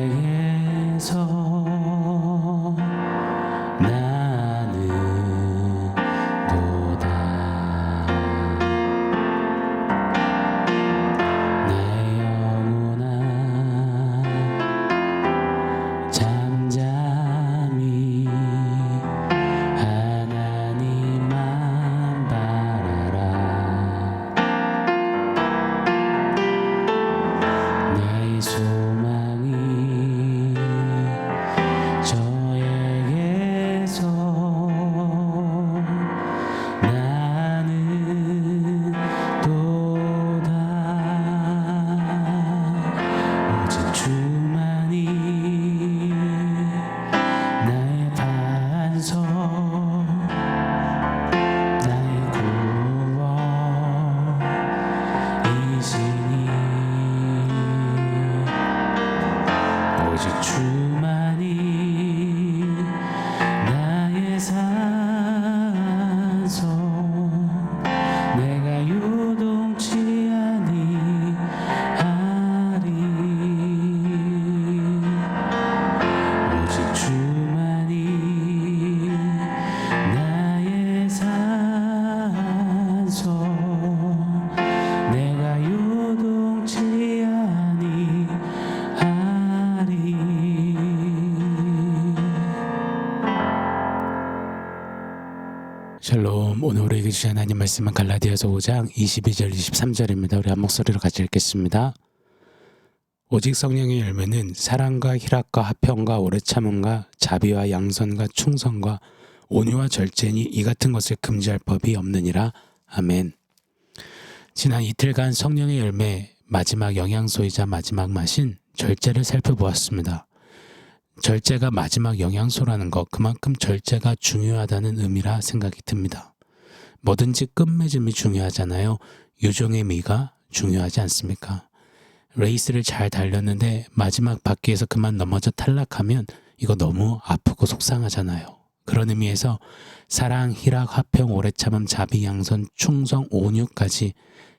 그에게서 나는 도다. 내 영혼아 잠잠히 하나님만 바라라. 내 소망이 저에게서 나는 도다. 오직 주만이 나의 반석, 나의 구원이시니. 오직 주만이 나의 산소, 내가 요동치 아니하리. 오직 주만이 나의 산소, 내가 요동치 아니하리. 샬롬. 오늘 우리에게 주신 하나님 말씀은 갈라디아서 5장 22절 23절입니다. 우리 한 목소리로 같이 읽겠습니다. 오직 성령의 열매는 사랑과 희락과 화평과 오래 참음과 자비와 양선과 충성과 온유와 절제니 이 같은 것을 금지할 법이 없느니라. 아멘. 지난 이틀간 성령의 열매 마지막 영양소이자 마지막 맛인 절제를 살펴보았습니다. 절제가 마지막 영양소라는 것, 그만큼 절제가 중요하다는 의미라 생각이 듭니다. 뭐든지 끝맺음이 중요하잖아요. 유종의 미가 중요하지 않습니까? 레이스를 잘 달렸는데 마지막 바퀴에서 그만 넘어져 탈락하면 이거 너무 아프고 속상하잖아요. 그런 의미에서 사랑, 희락, 화평, 오래 참음, 자비, 양선, 충성, 온유까지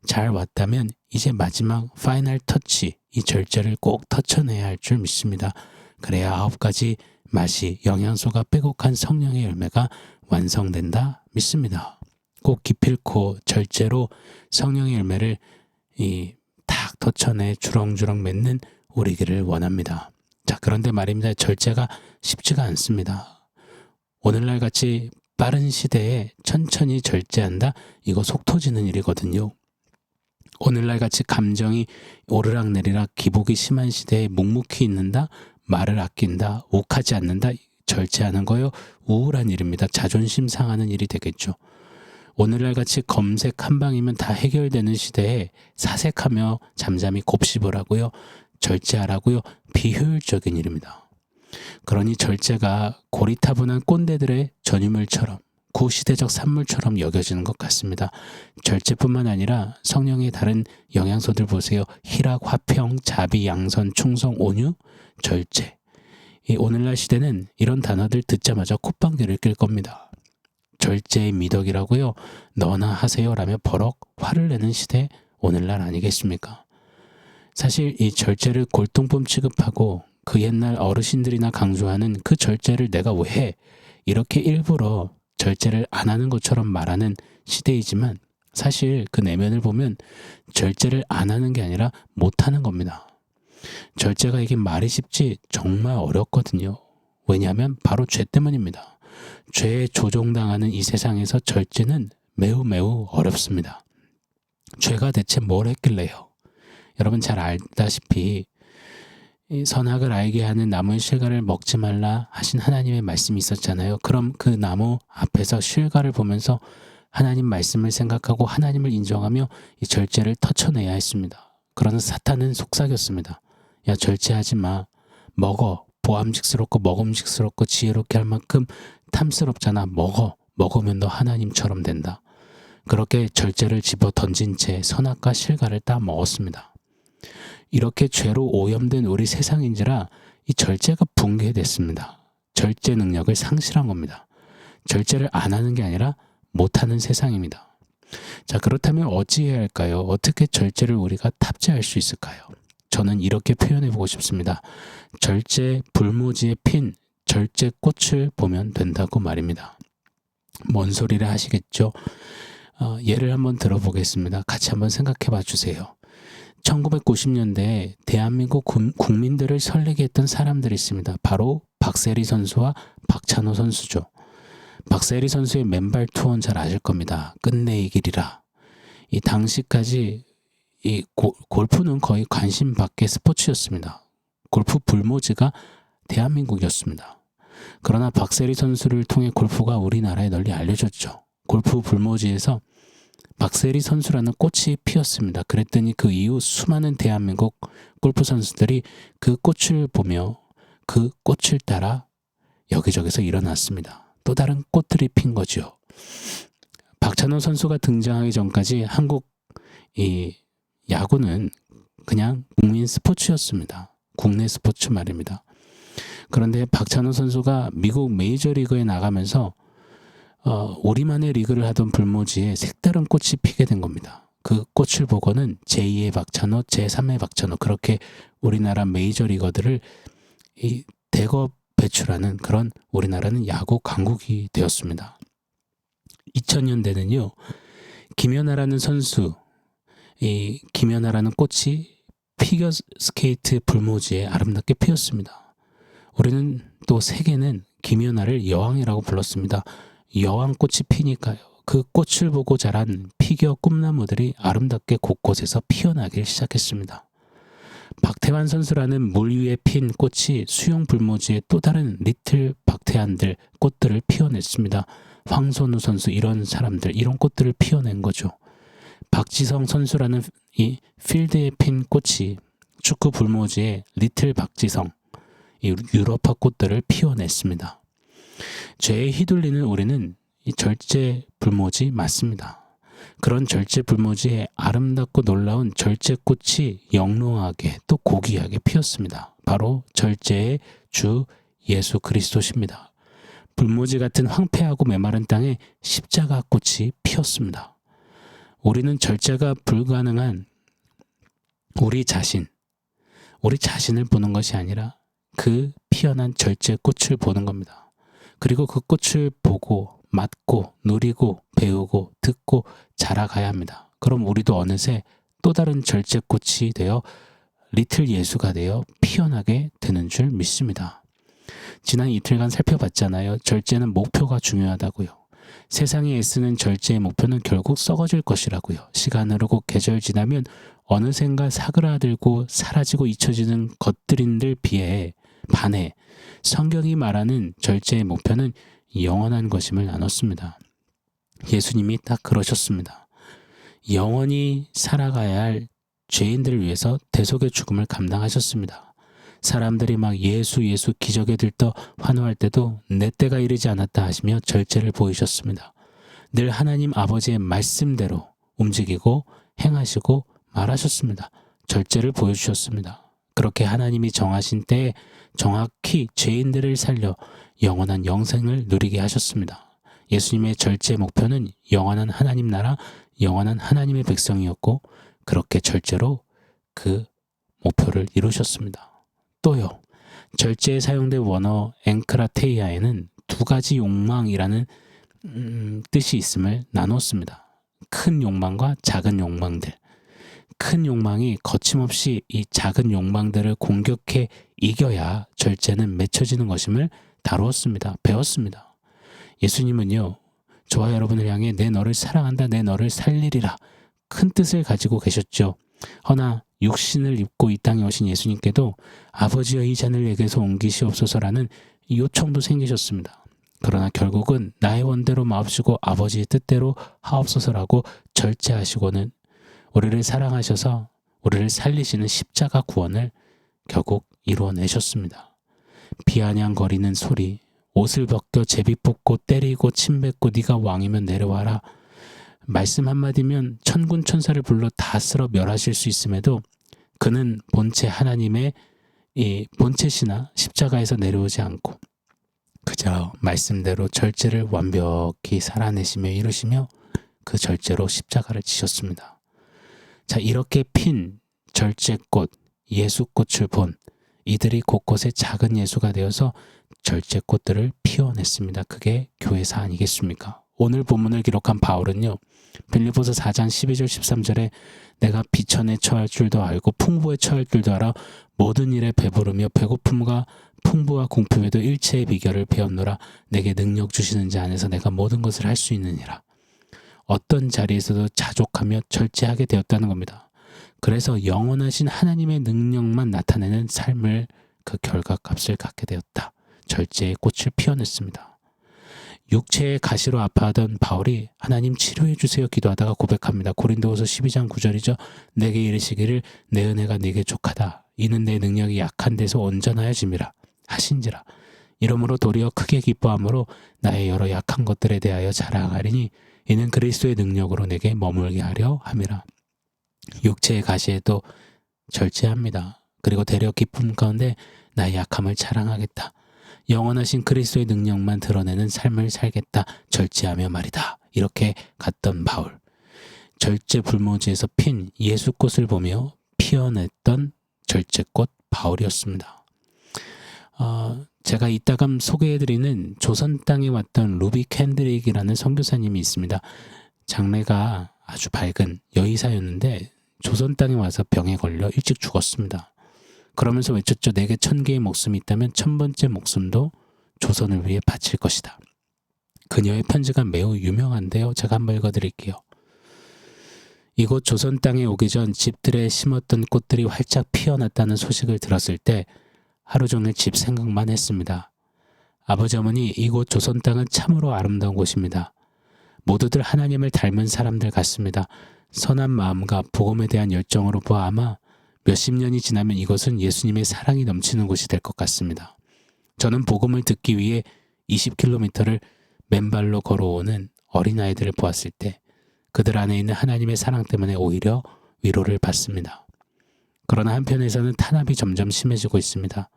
잘 왔다면 이제 마지막 파이널 터치, 이 절제를 꼭 터쳐내야 할 줄 믿습니다. 그래야 9가지 맛이, 영양소가 빼곡한 성령의 열매가 완성된다 믿습니다. 꼭 기필코 절제로 성령의 열매를 탁 터쳐내 주렁주렁 맺는 우리기를 원합니다. 자, 그런데 말입니다. 절제가 쉽지가 않습니다. 오늘날 같이 빠른 시대에 천천히 절제한다? 이거 속 터지는 일이거든요. 오늘날 같이 감정이 오르락내리락 기복이 심한 시대에 묵묵히 있는다? 말을 아낀다, 욱하지 않는다, 절제하는 거요. 우울한 일입니다. 자존심 상하는 일이 되겠죠. 오늘날 같이 검색 한 방이면 다 해결되는 시대에 사색하며 잠잠히 곱씹을 하고요. 절제하라고요. 비효율적인 일입니다. 그러니 절제가 고리타분한 꼰대들의 전유물처럼, 구시대적 산물처럼 여겨지는 것 같습니다. 절제뿐만 아니라 성령의 다른 영양소들 보세요. 희락, 화평, 자비, 양선, 충성, 온유, 절제. 이 오늘날 시대는 이런 단어들 듣자마자 콧방귀를 낄 겁니다. 절제의 미덕이라고요. 너나 하세요 라며 버럭 화를 내는 시대 오늘날 아니겠습니까? 사실 이 절제를 골동품 취급하고 그 옛날 어르신들이나 강조하는 그 절제를 내가 왜 해? 이렇게 일부러 절제를 안 하는 것처럼 말하는 시대이지만 사실 그 내면을 보면 절제를 안 하는 게 아니라 못 하는 겁니다. 절제가 이게 말이 쉽지 정말 어렵거든요. 왜냐하면 바로 죄 때문입니다. 죄에 조종당하는 이 세상에서 절제는 매우 매우 어렵습니다. 죄가 대체 뭘 했길래요? 여러분 잘 알다시피 이 선악을 알게 하는 나무의 실과를 먹지 말라 하신 하나님의 말씀이 있었잖아요. 그럼 그 나무 앞에서 실과를 보면서 하나님 말씀을 생각하고 하나님을 인정하며 이 절제를 터쳐내야 했습니다. 그러나 사탄은 속삭였습니다. 야, 절제하지 마. 먹어. 보암직스럽고 먹음직스럽고 지혜롭게 할 만큼 탐스럽잖아. 먹어. 먹으면 너 하나님처럼 된다. 그렇게 절제를 집어 던진 채 선악과 실과를 따 먹었습니다. 이렇게 죄로 오염된 우리 세상인지라 이 절제가 붕괴됐습니다. 절제 능력을 상실한 겁니다. 절제를 안 하는 게 아니라 못하는 세상입니다. 자, 그렇다면 어찌해야 할까요? 어떻게 절제를 우리가 탑재할 수 있을까요? 저는 이렇게 표현해보고 싶습니다. 절제 불모지에 핀 절제 꽃을 보면 된다고 말입니다. 뭔 소리를 하시겠죠? 예를 한번 들어보겠습니다. 같이 한번 생각해 봐 주세요. 1990년대에 대한민국 국민들을 설레게 했던 사람들이 있습니다. 바로 박세리 선수와 박찬호 선수죠. 박세리 선수의 맨발 투어는 잘 아실 겁니다. 끝내 이 길이라. 이 당시까지 이 골프는 거의 관심 밖의 스포츠였습니다. 골프 불모지가 대한민국이었습니다. 그러나 박세리 선수를 통해 골프가 우리나라에 널리 알려졌죠. 골프 불모지에서 박세리 선수라는 꽃이 피었습니다. 그랬더니 그 이후 수많은 대한민국 골프 선수들이 그 꽃을 보며 그 꽃을 따라 여기저기서 일어났습니다. 또 다른 꽃들이 핀 거죠. 박찬호 선수가 등장하기 전까지 한국 이 야구는 그냥 국민 스포츠였습니다. 국내 스포츠 말입니다. 그런데 박찬호 선수가 미국 메이저리그에 나가면서 우리만의 리그를 하던 불모지에 색다른 꽃이 피게 된 겁니다. 그 꽃을 보고는 제2의 박찬호, 제3의 박찬호 그렇게 우리나라 메이저리거들을 대거 배출하는 그런 우리나라는 야구 강국이 되었습니다. 2000년대는요. 김연아라는 선수, 이 김연아라는 꽃이 피겨스케이트 불모지에 아름답게 피었습니다. 우리는 또 세계는 김연아를 여왕이라고 불렀습니다. 여왕꽃이 피니까요. 그 꽃을 보고 자란 피겨 꿈나무들이 아름답게 곳곳에서 피어나기 시작했습니다. 박태환 선수라는 물 위에 핀 꽃이 수영 불모지에 또 다른 리틀 박태환들 꽃들을 피워냈습니다. 황선우 선수 이런 사람들 이런 꽃들을 피워낸 거죠. 박지성 선수라는 이 필드에 핀 꽃이 축구 불모지에 리틀 박지성 이 유럽화 꽃들을 피워냈습니다. 죄에 휘둘리는 우리는 이 절제 불모지 맞습니다. 그런 절제 불모지에 아름답고 놀라운 절제꽃이 영롱하게 또 고귀하게 피었습니다. 바로 절제의 주 예수 그리스도십니다. 불모지 같은 황폐하고 메마른 땅에 십자가 꽃이 피었습니다. 우리는 절제가 불가능한 우리 자신을 보는 것이 아니라 그 피어난 절제꽃을 보는 겁니다. 그리고 그 꽃을 보고 맡고 누리고 배우고 듣고 자라가야 합니다. 그럼 우리도 어느새 또 다른 절제꽃이 되어 리틀 예수가 되어 피어나게 되는 줄 믿습니다. 지난 이틀간 살펴봤잖아요. 절제는 목표가 중요하다고요. 세상에 애쓰는 절제의 목표는 결국 썩어질 것이라고요. 시간 흐르고 계절 지나면 어느샌가 사그라들고 사라지고 잊혀지는 것들인들 반해 성경이 말하는 절제의 목표는 영원한 것임을 나눴습니다. 예수님이 딱 그러셨습니다. 영원히 살아가야 할 죄인들을 위해서 대속의 죽음을 감당하셨습니다. 사람들이 막 예수 기적에 들떠 환호할 때도 내 때가 이르지 않았다 하시며 절제를 보이셨습니다. 늘 하나님 아버지의 말씀대로 움직이고 행하시고 말하셨습니다. 절제를 보여주셨습니다. 그렇게 하나님이 정하신 때에 정확히 죄인들을 살려 영원한 영생을 누리게 하셨습니다. 예수님의 절제 목표는 영원한 하나님 나라, 영원한 하나님의 백성이었고 그렇게 절제로 그 목표를 이루셨습니다. 또요. 절제에 사용된 원어 앵크라테이아에는 두 가지 욕망이라는 뜻이 있음을 나눴습니다. 큰 욕망과 작은 욕망들. 큰 욕망이 거침없이 이 작은 욕망들을 공격해 이겨야 절제는 맺혀지는 것임을 다루었습니다. 배웠습니다. 예수님은요. 저와 여러분을 향해 내 너를 사랑한다, 내 너를 살리리라 큰 뜻을 가지고 계셨죠. 허나 육신을 입고 이 땅에 오신 예수님께도 아버지여 이 잔을 내게서 옮기시옵소서라는 요청도 생기셨습니다. 그러나 결국은 나의 원대로 마옵시고 아버지의 뜻대로 하옵소서라고 절제하시고는 우리를 사랑하셔서 우리를 살리시는 십자가 구원을 결국 이루어내셨습니다. 비아냥거리는 소리, 옷을 벗겨 제비 뽑고 때리고 침 뱉고 네가 왕이면 내려와라. 말씀 한마디면 천군 천사를 불러 다 쓸어 멸하실 수 있음에도 그는 본체 하나님의 이 본체시나 십자가에서 내려오지 않고 그저 말씀대로 절제를 완벽히 살아내시며 이루시며 그 절제로 십자가를 지셨습니다. 자, 이렇게 핀 절제꽃 예수꽃을 본 이들이 곳곳에 작은 예수가 되어서 절제꽃들을 피워냈습니다. 그게 교회사 아니겠습니까? 오늘 본문을 기록한 바울은요. 빌립보서 4장 12절 13절에 내가 비천에 처할 줄도 알고 풍부에 처할 줄도 알아 모든 일에 배부르며 배고픔과 풍부와 공품에도 일체의 비결을 배웠노라. 내게 능력 주시는 자 안에서 내가 모든 것을 할 수 있느니라. 어떤 자리에서도 자족하며 절제하게 되었다는 겁니다. 그래서 영원하신 하나님의 능력만 나타내는 삶을 그 결과값을 갖게 되었다. 절제의 꽃을 피워냈습니다. 육체의 가시로 아파하던 바울이 하나님 치료해 주세요 기도하다가 고백합니다. 고린도후서 12장 9절이죠. 내게 이르시기를 내 은혜가 네게 족하다. 이는 내 능력이 약한 데서 온전하여짐이라 하신지라. 이러므로 도리어 크게 기뻐함으로 나의 여러 약한 것들에 대하여 자랑하리니 이는 그리스도의 능력으로 내게 머물게 하려 함이라. 육체의 가시에도 절제합니다. 그리고 되려 기쁨 가운데 나의 약함을 자랑하겠다. 영원하신 그리스도의 능력만 드러내는 삶을 살겠다. 절제하며 말이다. 이렇게 갔던 바울. 절제 불모지에서 핀 예수꽃을 보며 피어냈던 절제꽃 바울이었습니다. 제가 이따금 소개해드리는 조선 땅에 왔던 루비 캔드릭이라는 선교사님이 있습니다. 장래가 아주 밝은 여의사였는데 조선 땅에 와서 병에 걸려 일찍 죽었습니다. 그러면서 외쳤죠. 내게 1000개의 목숨이 있다면 1000번째 목숨도 조선을 위해 바칠 것이다. 그녀의 편지가 매우 유명한데요. 제가 한번 읽어드릴게요. 이곳 조선 땅에 오기 전 집들에 심었던 꽃들이 활짝 피어났다는 소식을 들었을 때 하루 종일 집 생각만 했습니다. 아버지 어머니, 이곳 조선 땅은 참으로 아름다운 곳입니다. 모두들 하나님을 닮은 사람들 같습니다. 선한 마음과 복음에 대한 열정으로 보아 아마 몇십 년이 지나면 이것은 예수님의 사랑이 넘치는 곳이 될 것 같습니다. 저는 복음을 듣기 위해 20km를 맨발로 걸어오는 어린아이들을 보았을 때 그들 안에 있는 하나님의 사랑 때문에 오히려 위로를 받습니다. 그러나 한편에서는 탄압이 점점 심해지고 있습니다.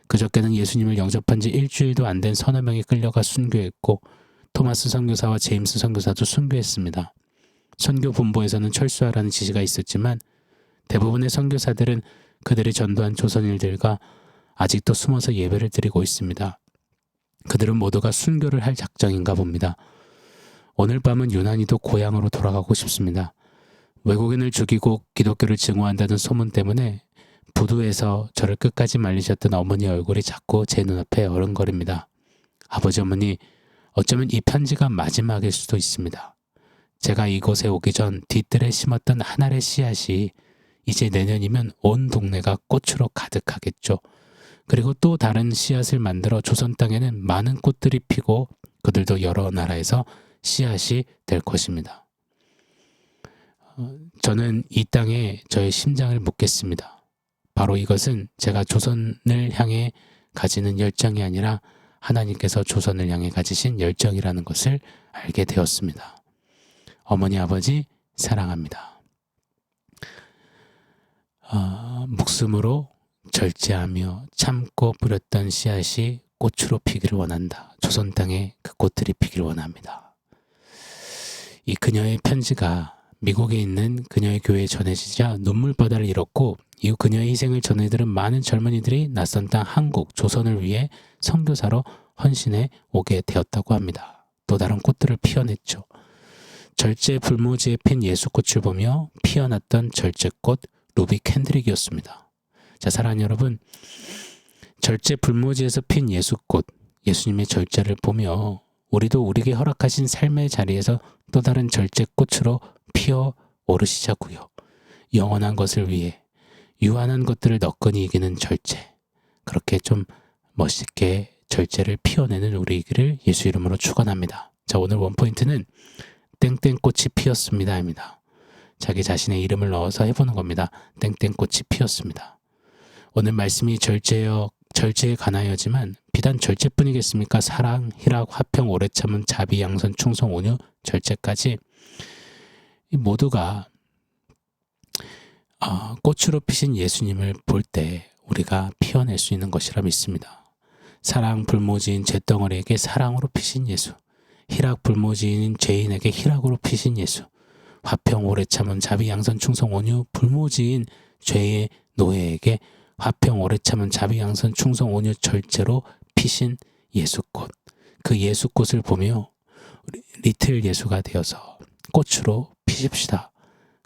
그저께는 예수님을 영접한 지 일주일도 안 된 서너 명이 끌려가 순교했고 토마스 선교사와 제임스 선교사도 순교했습니다. 선교 본부에서는 철수하라는 지시가 있었지만 대부분의 선교사들은 그들이 전도한 조선인들과 아직도 숨어서 예배를 드리고 있습니다. 그들은 모두가 순교를 할 작정인가 봅니다. 오늘 밤은 유난히도 고향으로 돌아가고 싶습니다. 외국인을 죽이고 기독교를 증오한다는 소문 때문에 부두에서 저를 끝까지 말리셨던 어머니 얼굴이 자꾸 제 눈앞에 어른거립니다. 아버지 어머니, 어쩌면 이 편지가 마지막일 수도 있습니다. 제가 이곳에 오기 전 뒤뜰에 심었던 한 알의 씨앗이 이제 내년이면 온 동네가 꽃으로 가득하겠죠. 그리고 또 다른 씨앗을 만들어 조선 땅에는 많은 꽃들이 피고 그들도 여러 나라에서 씨앗이 될 것입니다. 저는 이 땅에 저의 심장을 묻겠습니다. 바로 이것은 제가 조선을 향해 가지는 열정이 아니라 하나님께서 조선을 향해 가지신 열정이라는 것을 알게 되었습니다. 어머니, 아버지 사랑합니다. 목숨으로 절제하며 참고 뿌렸던 씨앗이 꽃으로 피기를 원한다. 조선 땅에 그 꽃들이 피기를 원합니다. 이 그녀의 편지가 미국에 있는 그녀의 교회에 전해지자 눈물바다를 일었고 이후 그녀의 희생을 전해들은 많은 젊은이들이 낯선 땅 한국, 조선을 위해 선교사로 헌신해 오게 되었다고 합니다. 또 다른 꽃들을 피워냈죠. 절제 불모지에 핀 예수꽃을 보며 피어났던 절제꽃 루비 캔드릭이었습니다. 자, 사랑하는 여러분, 절제 불모지에서 핀 예수꽃, 예수님의 절제를 보며 우리도 우리에게 허락하신 삶의 자리에서 또 다른 절제꽃으로 피어 오르시자고요. 영원한 것을 위해 유한한 것들을 너끈히 이기는 절제, 그렇게 좀 멋있게 절제를 피워내는 우리이기를 예수 이름으로 축원합니다. 자, 오늘 원포인트는 땡땡꽃이 피었습니다입니다. 자기 자신의 이름을 넣어서 해보는 겁니다. 땡땡꽃이 피었습니다. 오늘 말씀이 절제에 관하여지만 비단 절제뿐이겠습니까? 사랑, 희락, 화평, 오래 참음, 자비, 양선, 충성, 온유, 절제까지 이 모두가 꽃으로 피신 예수님을 볼 때 우리가 피워낼 수 있는 것이라 믿습니다. 사랑 불모지인 잿덩어리에게 사랑으로 피신 예수, 희락 불모지인 죄인에게 희락으로 피신 예수, 화평 오래 참음 자비 양선 충성 온유 불모지인 죄의 노예에게 화평 오래 참은 자비양선 충성 온유 절제로 피신 예수꽃, 그 예수꽃을 보며 리틀 예수가 되어서 꽃으로 피십시다.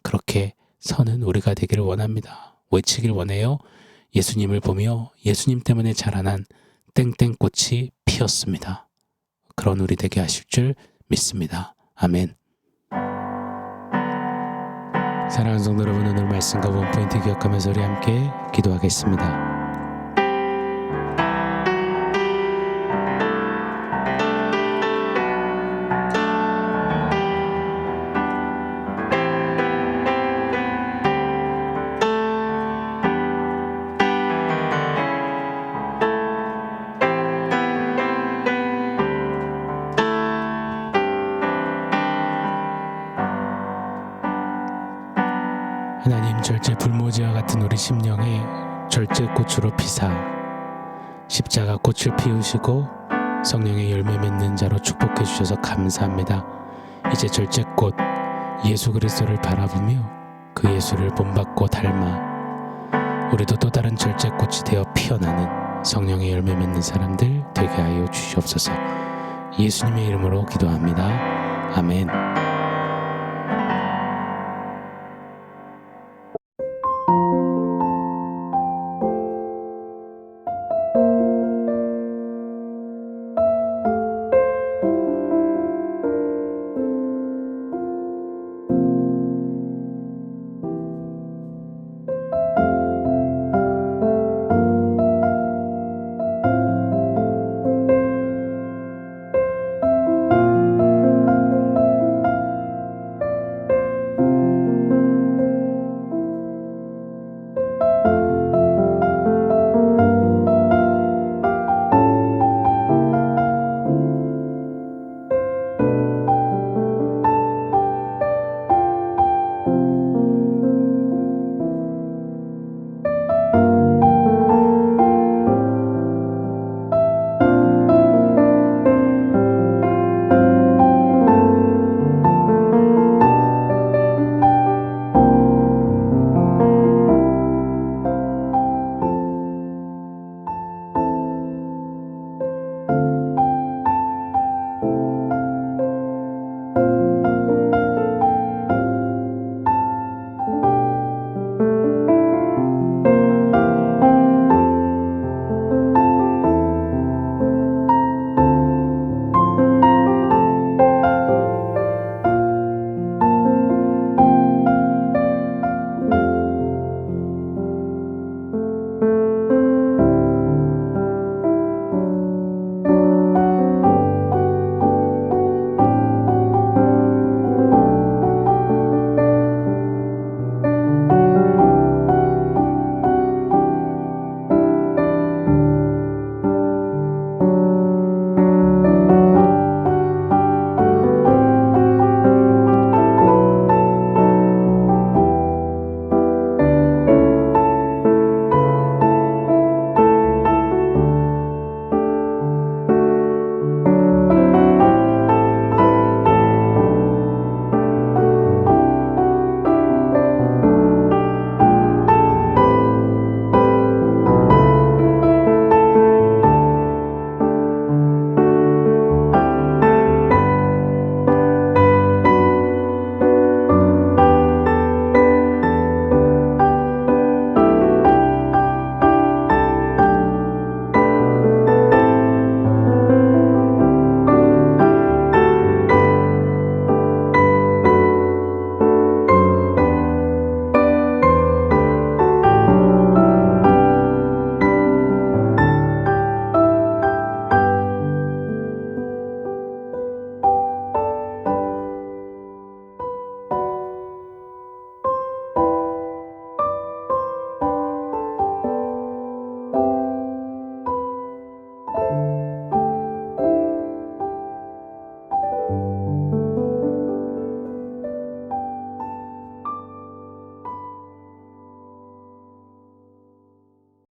그렇게 서는 우리가 되기를 원합니다. 외치길 원해요. 예수님을 보며 예수님 때문에 자라난 땡땡꽃이 피었습니다. 그런 우리 되게 하실 줄 믿습니다. 아멘. 사랑하는 성도 여러분, 오늘 말씀과 원포인트 기억하면서 우리 함께 기도하겠습니다. 하나님, 절제 불모지와 같은 우리 심령에 절제꽃으로 피사 십자가 꽃을 피우시고 성령의 열매 맺는 자로 축복해 주셔서 감사합니다. 이제 절제꽃 예수 그리스도를 바라보며 그 예수를 본받고 닮아 우리도 또 다른 절제꽃이 되어 피어나는 성령의 열매 맺는 사람들 되게 하여 주시옵소서. 예수님의 이름으로 기도합니다. 아멘.